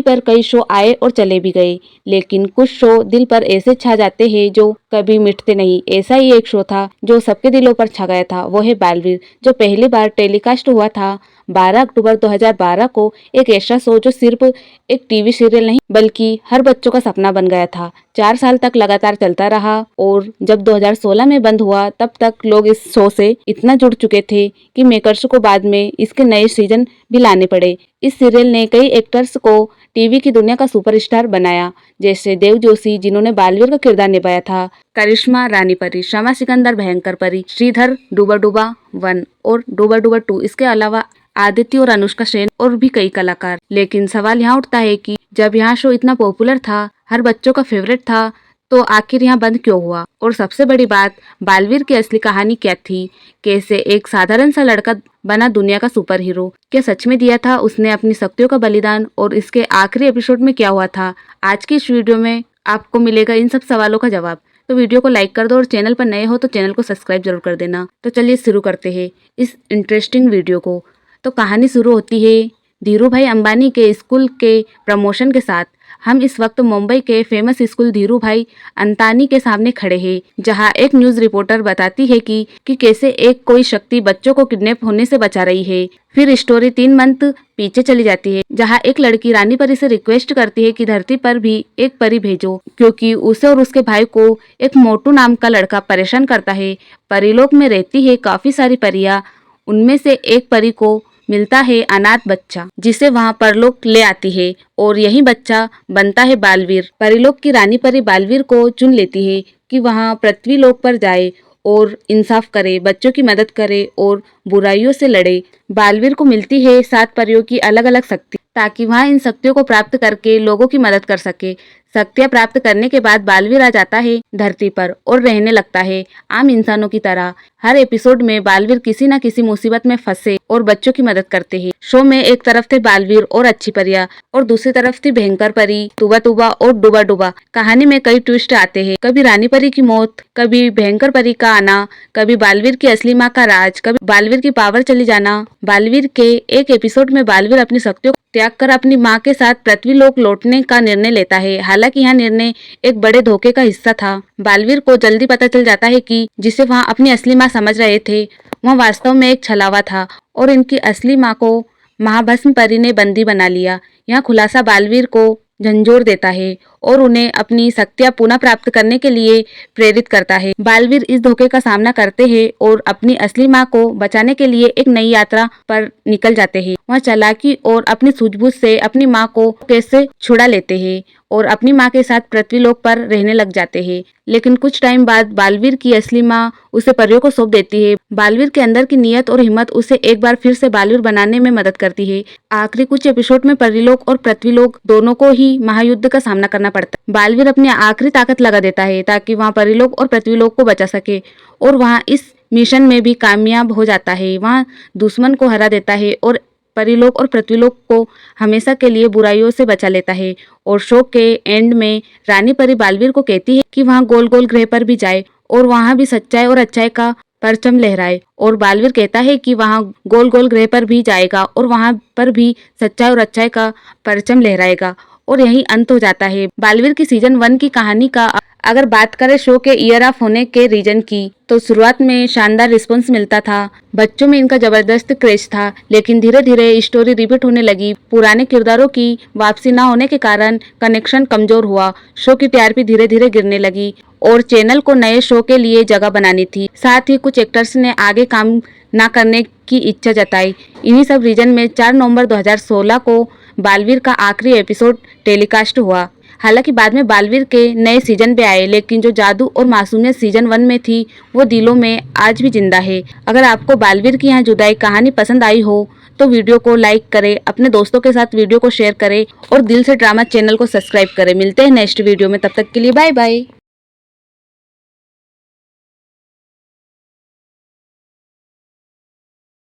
पर कई शो आए और चले भी गए, लेकिन कुछ शो दिल पर ऐसे छा जाते हैं जो कभी मिटते नहीं। ऐसा ही एक शो था जो सबके दिलों पर छा गया था, वो है बालवीर, जो पहली बार टेलीकास्ट हुआ था 12 अक्टूबर 2012 को। एक ऐसा शो जो सिर्फ एक टीवी सीरियल नहीं बल्कि हर बच्चों का सपना बन गया था। 4 साल तक लगातार चलता रहा और जब 2016 में बंद हुआ तब तक लोग इस शो से इतना जुड़ चुके थे कि मेकर्स को बाद में इसके नए सीजन भी लाने पड़े। इस सीरियल ने कई एक्टर्स को टीवी की दुनिया का सुपरस्टार बनाया, जैसे देव जोशी जिन्होंने बालवीर का किरदार निभाया था, करिश्मा रानी परी, शमा सिकंदर भयंकर परी, श्रीधर डूबा डूबा 1 और डूबा डूबा 2, इसके अलावा आदित्य और अनुष्का सेन और भी कई कलाकार। लेकिन सवाल यहाँ उठता है कि जब यहाँ शो इतना पॉपुलर था, हर बच्चों का फेवरेट था, तो आखिर यहाँ बंद क्यों हुआ? और सबसे बड़ी बात, बालवीर की असली कहानी क्या थी? कैसे एक साधारण सा लड़का बना दुनिया का सुपर हीरो? क्या सच में दिया था उसने अपनी शक्तियों का बलिदान? और इसके आखिरी एपिसोड में क्या हुआ था? आज की इस वीडियो में आपको मिलेगा इन सब सवालों का जवाब। तो वीडियो को लाइक कर दो और चैनल पर नए हो तो चैनल को सब्सक्राइब जरूर कर देना। तो चलिए शुरू करते हैं इस इंटरेस्टिंग वीडियो को। तो कहानी शुरू होती है धीरू भाई अंबानी के स्कूल के प्रमोशन के साथ। हम इस वक्त मुंबई के फेमस स्कूल धीरू भाई अंतानी के सामने खड़े हैं, जहां एक न्यूज रिपोर्टर बताती है कि कैसे एक कोई शक्ति बच्चों को किडनैप होने से बचा रही है। फिर स्टोरी 3 मंथ पीछे चली जाती है, जहां एक लड़की रानी परी से रिक्वेस्ट करती है कि धरती पर भी एक परी भेजो, क्योंकि उसे और उसके भाई को एक मोटू नाम का लड़का परेशान करता है। परीलोक में रहती है काफी सारी परियां, उनमें से एक परी को मिलता है अनाथ बच्चा, जिसे वहां परलोक ले आती है और यही बच्चा बनता है बालवीर। परिलोक की रानी परी बालवीर को चुन लेती है कि वहां पृथ्वी लोक पर जाए और इंसाफ करे, बच्चों की मदद करे और बुराइयों से लड़े। बालवीर को मिलती है 7 परियों की अलग अलग शक्ति, ताकि वहां इन शक्तियों को प्राप्त करके लोगों की मदद कर सके। शक्तियां प्राप्त करने के बाद बालवीर आ जाता है धरती पर और रहने लगता है आम इंसानों की तरह। हर एपिसोड में बालवीर किसी न किसी मुसीबत में फंसे और बच्चों की मदद करते हैं। शो में एक तरफ थे बालवीर और अच्छी परियां और दूसरी तरफ थी भयंकर परी, तुबा तुबा और डूबा डूबा। कहानी में कई ट्विस्ट आते हैं, कभी रानी परी की मौत, कभी भयंकर परी का आना, कभी बालवीर की असली माँ का राज, कभी बालवीर की पावर चली जाना। बालवीर के एक एपिसोड में बालवीर अपनी शक्तियों त्याग कर अपनी माँ के साथ पृथ्वीलोक लौटने का निर्णय लेता है। हालांकि यह निर्णय एक बड़े धोखे का हिस्सा था। बालवीर को जल्दी पता चल जाता है कि जिसे वहाँ अपनी असली माँ समझ रहे थे, वह वास्तव में एक छलावा था और इनकी असली माँ को महाभस्म परी ने बंदी बना लिया। यह खुलासा बालवीर को झंझोर देता है और उन्हें अपनी शक्तियां पुनः प्राप्त करने के लिए प्रेरित करता है। बालवीर इस धोखे का सामना करते हैं और अपनी असली माँ को बचाने के लिए एक नई यात्रा पर निकल जाते हैं। वह चालाकी और अपनी सूझबूझ से अपनी माँ को कैसे छुड़ा लेते हैं और अपनी माँ के साथ पृथ्वीलोक पर रहने लग जाते हैं। लेकिन कुछ टाइम बाद बालवीर की असली माँ उसे परियों को सौंप देती है। बालवीर के अंदर की नियत और हिम्मत उसे एक बार फिर से बालवीर बनाने में मदद करती है। आखिरी कुछ एपिसोड में परीलोक और पृथ्वीलोक दोनों को ही महायुद्ध का सामना करना पड़ता है। बालवीर अपनी आखिरी ताकत लगा देता है ताकि वहाँ परीलोक और पृथ्वीलोक को बचा सके और वहाँ इस मिशन में भी कामयाब हो जाता है। वहाँ दुश्मन को हरा देता है और परीलोक और पृथ्वीलोक को हमेशा के लिए बुराइयों से बचा लेता है। और शो के एंड में रानी परी बालवीर को कहती है कि वहाँ गोल गोल ग्रह पर भी जाए और वहाँ भी सच्चाई और अच्छाई का परचम लहराए। और बालवीर कहता है कि वहाँ गोल गोल ग्रह पर भी जाएगा और वहाँ पर भी सच्चाई और अच्छाई का परचम लहराएगा। और यही अंत हो जाता है बालवीर की सीजन 1 की कहानी का। अगर बात करें शो के ईयर ऑफ होने के रीजन की, तो शुरुआत में शानदार रिस्पॉन्स मिलता था, बच्चों में इनका जबरदस्त क्रेज था, लेकिन धीरे धीरे स्टोरी रिपीट होने लगी। पुराने किरदारों की वापसी न होने के कारण कनेक्शन कमजोर हुआ। शो की टीआरपी धीरे धीरे गिरने लगी और चैनल को नए शो के लिए जगह बनानी थी। साथ ही कुछ एक्टर्स ने आगे काम न करने की इच्छा जताई। इन्हीं सब रीजन में 4 नवंबर 2016 को बालवीर का आखिरी एपिसोड टेलीकास्ट हुआ। हालांकि बाद में बालवीर के नए सीजन भी आए, लेकिन जो जादू और मासूमियत सीजन 1 में थी वो दिलों में आज भी जिंदा है। अगर आपको बालवीर की यहाँ जुदाई कहानी पसंद आई हो तो वीडियो को लाइक करें, अपने दोस्तों के साथ वीडियो को शेयर करें और दिल से ड्रामा चैनल को सब्सक्राइब करें। मिलते हैं नेक्स्ट वीडियो में, तब तक के लिए बाय बाय।